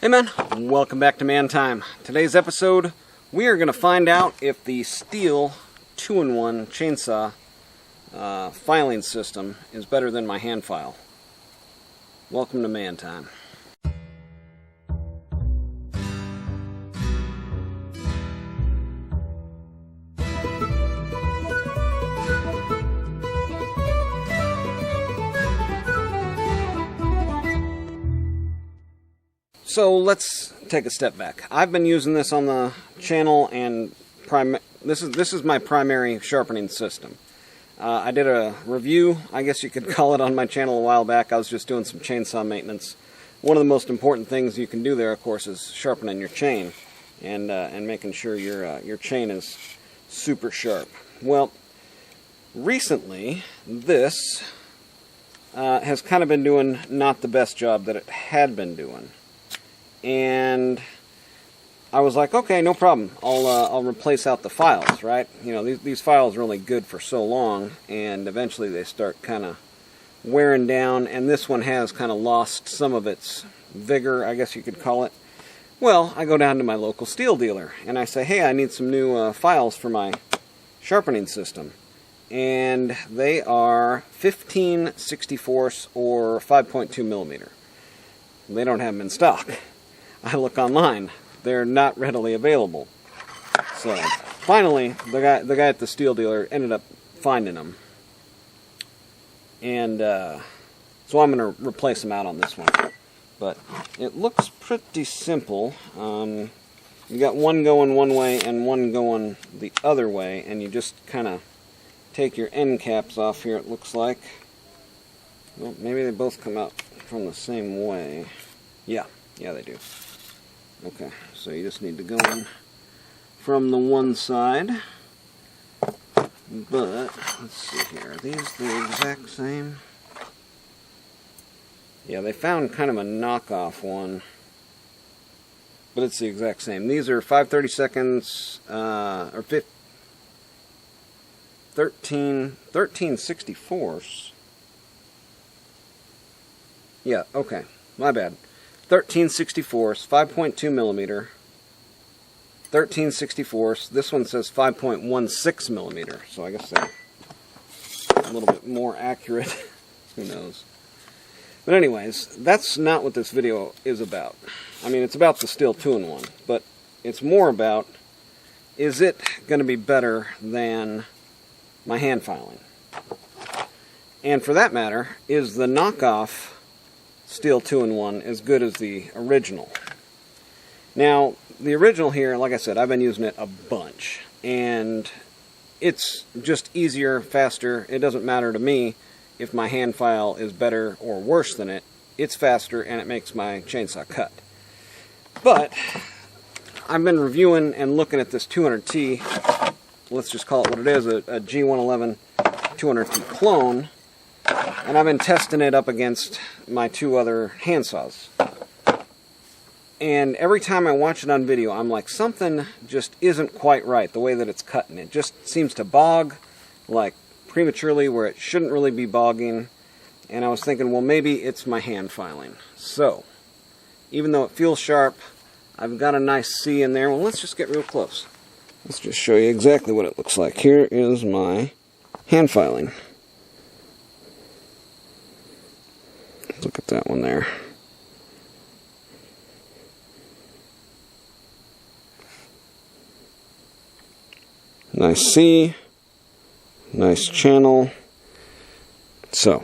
Hey man, welcome back to Man Time. Today's episode, we are going to find out if the Stihl 2-in-1 chainsaw filing system is better than my hand file. Welcome to Man Time. So let's take a step back. I've been using this on the channel, and this is my primary sharpening system. I did a review, I guess you could call it, on my channel a while back. I was just doing some chainsaw maintenance. One of the most important things you can do there, of course, is sharpening your chain and making sure your chain is super sharp. Well, recently this has kind of been doing not the best job that it had been doing. And I was like, okay, no problem. I'll replace out the files, right? You know, these files are only good for so long, and eventually they start kind of wearing down, and this one has kind of lost some of its vigor, I guess you could call it. Well, I go down to my local Stihl dealer, and I say, hey, I need some new files for my sharpening system. And they are 15/64 or 5.2 millimeter. They don't have them in stock. I look online, they're not readily available. So finally, the guy at the Stihl dealer ended up finding them, and so I'm going to replace them out on this one. But it looks pretty simple. You got one going one way and one going the other way, and you just kind of take your end caps off here. It looks like. Well, maybe they both come out from the same way. Yeah, they do. Okay, so you just need to go in from the one side. But, let's see here, are these the exact same? Yeah, they found kind of a knockoff one, but it's the exact same. These are 5/32, or 13/64. Yeah, okay, my bad. 13/64, 5.2 millimeter. 13/64. This one says 5.16 millimeter, so I guess they're a little bit more accurate. Who knows? But anyways, that's not what this video is about. I mean, it's about the Stihl 2-in-1, but it's more about, is it going to be better than my hand filing? And for that matter, is the knockoff Stihl 2-in-1 as good as the original? Now, the original here, like I said, I've been using it a bunch, and it's just easier, faster. It doesn't matter to me if my hand file is better or worse than it. It's faster, and it makes my chainsaw cut. But I've been reviewing and looking at this 200T, let's just call it what it is, a G111 200T clone, and I've been testing it up against my two other handsaws. And every time I watch it on video, I'm like, something just isn't quite right, the way that it's cutting. It just seems to bog, like, prematurely where it shouldn't really be bogging. And I was thinking, well, maybe it's my hand filing. So, even though it feels sharp, I've got a nice C in there. Well, let's just get real close. Let's just show you exactly what it looks like. Here is my hand filing. Look at that one there. Nice C, nice channel. So,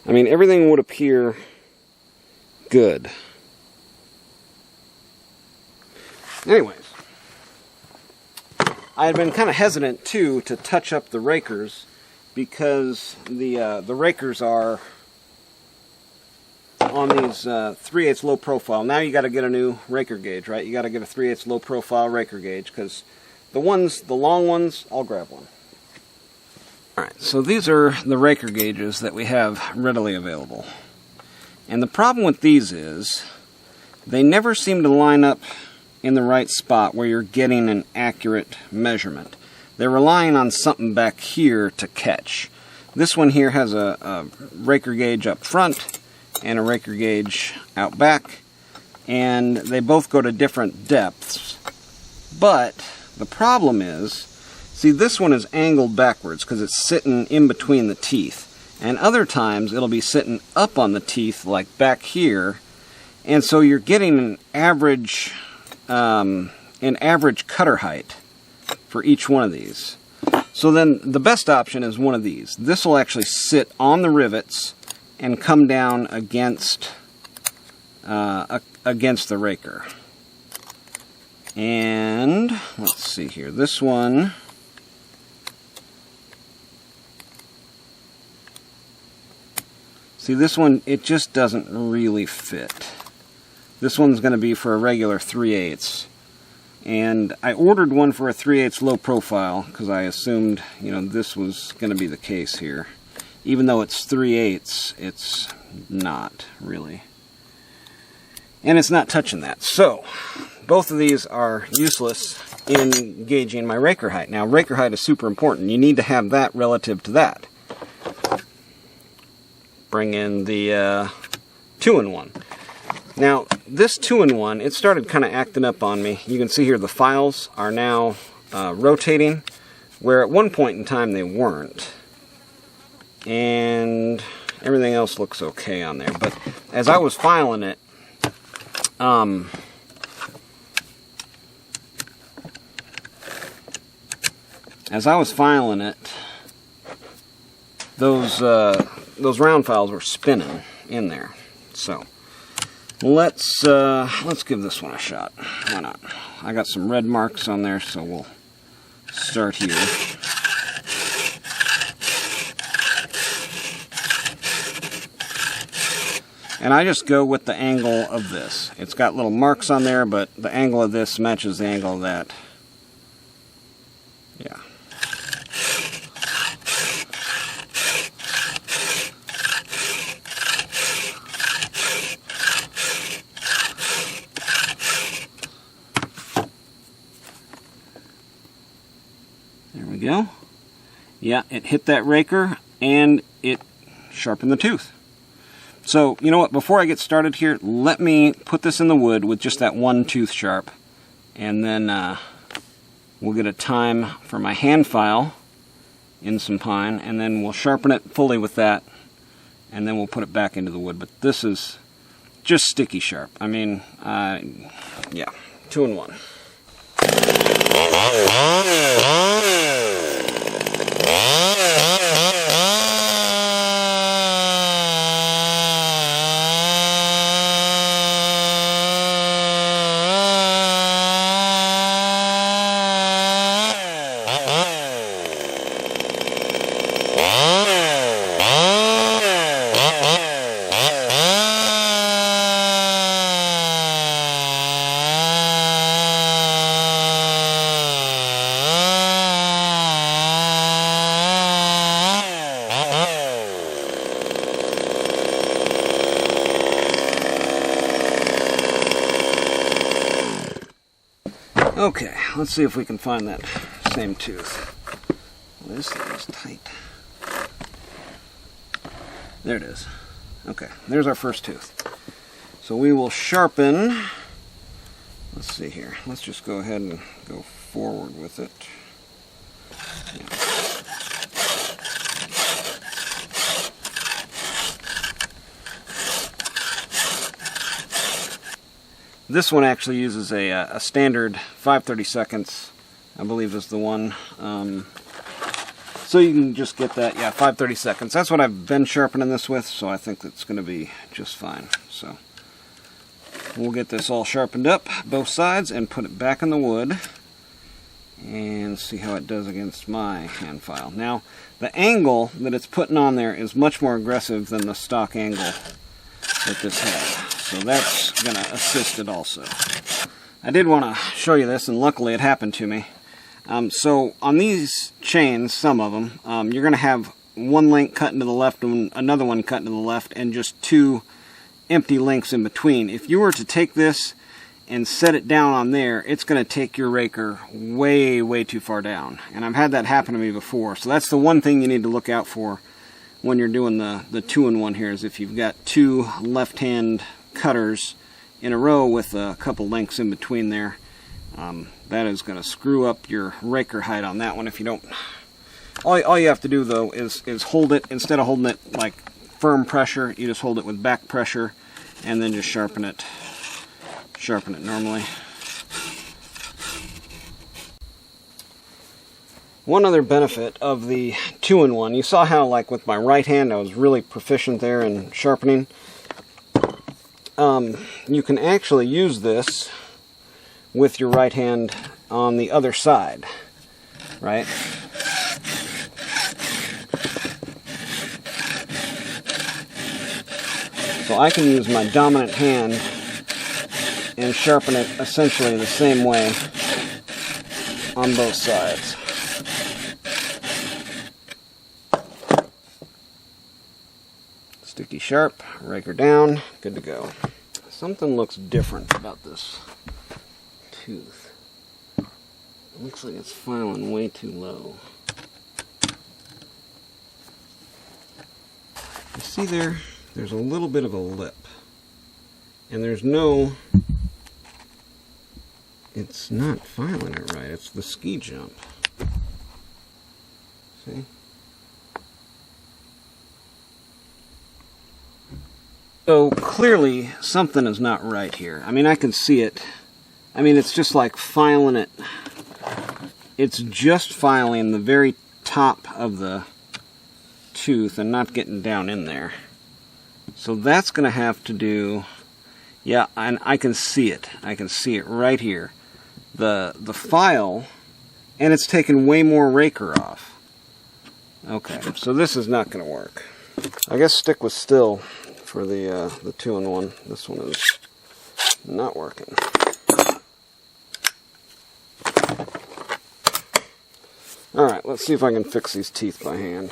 I mean, everything would appear good. Anyways, I had been kind of hesitant too to touch up the rakers, because the rakers are on these 3/8 low profile. Now you got to get a new raker gauge, right? You got to get a 3/8 low profile raker gauge, because the long ones, I'll grab one. Alright, so these are the raker gauges that we have readily available. And the problem with these is, they never seem to line up in the right spot where you're getting an accurate measurement. They're relying on something back here to catch. This one here has a raker gauge up front and a raker gauge out back. and they both go to different depths. But the problem is, see, this one is angled backwards because it's sitting in between the teeth. And other times it'll be sitting up on the teeth, like back here. And so you're getting an average cutter height for each one of these. So then the best option is one of these. This will actually sit on the rivets and come down against the raker. And let's see here. This one, see, this one, it just doesn't really fit. This one's going to be for a regular 3/8. And I ordered one for a 3/8 low profile because I assumed, you know, this was going to be the case here. Even though it's 3/8, it's not really. And it's not touching that. So, both of these are useless in gauging my raker height. Now, raker height is super important. You need to have that relative to that. Bring in the 2-in-1. Now, this 2-in-1, it started kind of acting up on me. You can see here the files are now rotating, where at one point in time they weren't. And everything else looks okay on there. But as I was filing it, those round files were spinning in there. So let's give this one a shot. Why not? I got some red marks on there, so we'll start here. And I just go with the angle of this. It's got little marks on there, but the angle of this matches the angle of that. Yeah. There we go. Yeah, it hit that raker and it sharpened the tooth. So, you know what, before I get started here, let me put this in the wood with just that one tooth sharp, and then we'll get a time for my hand file in some pine, and then we'll sharpen it fully with that, and then we'll put it back into the wood. But this is just sticky sharp. I mean, yeah, 2-in-1. Okay, let's see if we can find that same tooth. Well, this thing is tight. There it is. Okay, there's our first tooth. So we will sharpen. Let's see here. Let's just go ahead and go forward with it. Yeah. This one actually uses a standard 5/32, I believe is the one. So you can just get that, yeah, 5/32. That's what I've been sharpening this with, so I think that's going to be just fine. So we'll get this all sharpened up, both sides, and put it back in the wood, and see how it does against my hand file. Now, the angle that it's putting on there is much more aggressive than the stock angle that this had. So that's going to assist it also. I did want to show you this, and luckily it happened to me. So on these chains, some of them, you're going to have one link cutting to the left and another one cutting to the left, and just two empty links in between. If you were to take this and set it down on there, it's going to take your raker way, way too far down. And I've had that happen to me before. So that's the one thing you need to look out for when you're doing the 2-in-1 here, is if you've got two left-hand cutters in a row with a couple links in between there. That is going to screw up your raker height on that one if you don't. All you have to do though is hold it, instead of holding it like firm pressure, you just hold it with back pressure and then just sharpen it normally. One other benefit of the 2-in-1, you saw how like with my right hand I was really proficient there in sharpening. You can actually use this with your right hand on the other side, right? So I can use my dominant hand and sharpen it essentially the same way on both sides. Sticky sharp, raker down, good to go. Something looks different about this tooth. It looks like it's filing way too low. You see there's a little bit of a lip. And there's no... It's not filing it right. It's the ski jump. See? So clearly something is not right here. I mean, I can see it. I mean, it's just like filing it. It's just filing the very top of the tooth and not getting down in there. So that's going to have to do... Yeah, and I can see it. I can see it right here. The file, and it's taken way more raker off. Okay, so this is not going to work. I guess stick with Stihl for the 2-in-1. This one is not working. Alright, let's see if I can fix these teeth by hand.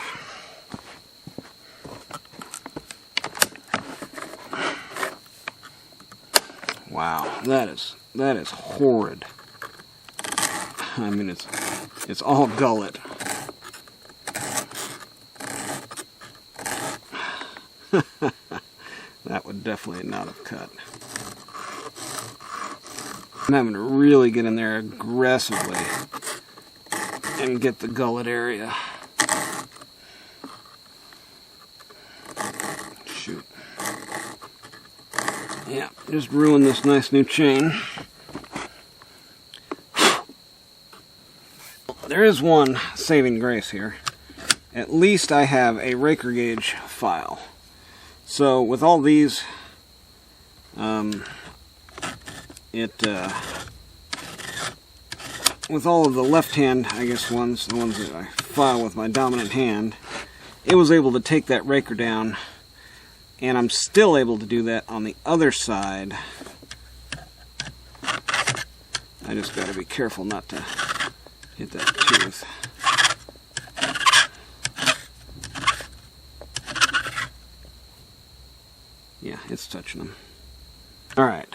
Wow, that is horrid. I mean, it's all gullet. That would definitely not have cut. I'm having to really get in there aggressively and get the gullet area. Shoot. Yeah, just ruined this nice new chain. There is one saving grace here. At least I have a raker gauge file. So with all these, with all of the left hand, I guess the ones that I file with my dominant hand, it was able to take that raker down, and I'm still able to do that on the other side. I just got to be careful not to hit that tooth. Yeah, it's touching them. Alright,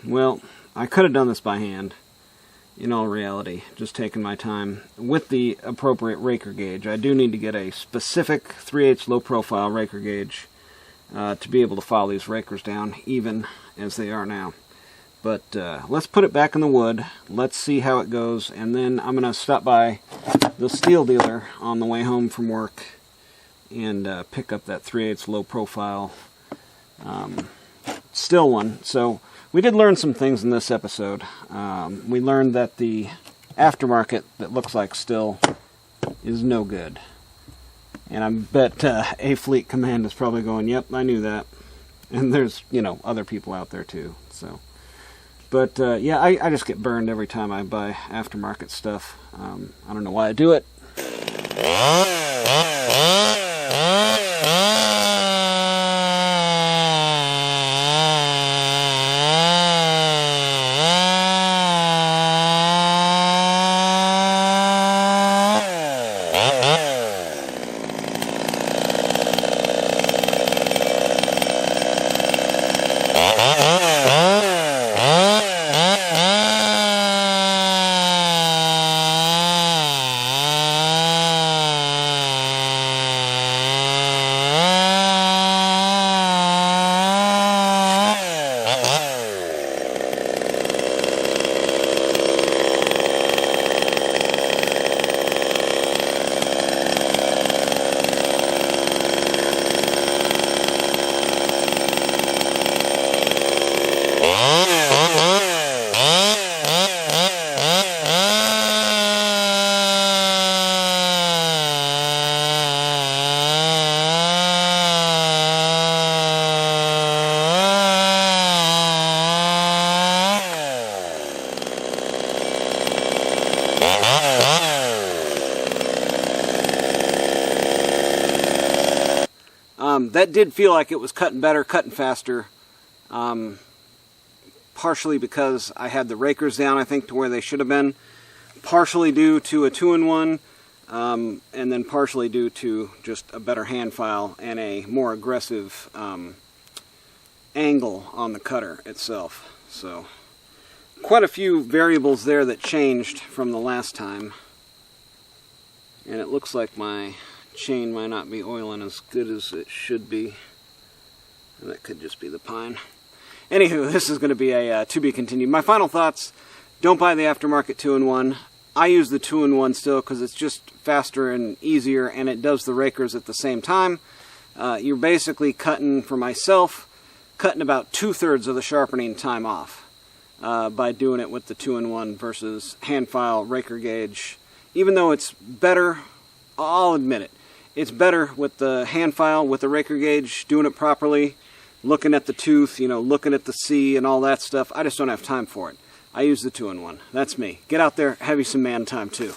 well, I could have done this by hand, in all reality, just taking my time. With the appropriate raker gauge, I do need to get a specific 3/8 low profile raker gauge to be able to file these rakers down, even as they are now. But let's put it back in the wood, let's see how it goes, and then I'm going to stop by the Stihl dealer on the way home from work and pick up that 3/8 low profile Stihl one. So we did learn some things in this episode. We learned that the aftermarket that looks like Stihl is no good. And I bet A-Fleet Command is probably going, yep, I knew that. And there's, you know, other people out there too. So, but yeah, I just get burned every time I buy aftermarket stuff. I don't know why I do it. that did feel like it was cutting better, cutting faster. Partially because I had the rakers down, I think, to where they should have been. Partially due to a 2-in-1, and then partially due to just a better hand file and a more aggressive angle on the cutter itself. So, quite a few variables there that changed from the last time. And it looks like my chain might not be oiling as good as it should be. That could just be the pine. Anywho, this is going to be a to be continued. My final thoughts: don't buy the aftermarket 2-in-1. I use the 2-in-1 still because it's just faster and easier, and it does the rakers at the same time. You're basically cutting, for myself, cutting about 2/3 of the sharpening time off by doing it with the 2-in-1 versus hand file, raker gauge. Even though it's better, I'll admit it, it's better with the hand file, with the raker gauge, doing it properly, looking at the tooth, looking at the C and all that stuff. I just don't have time for it. I use the 2-in-1. That's me. Get out there, have you some man time too.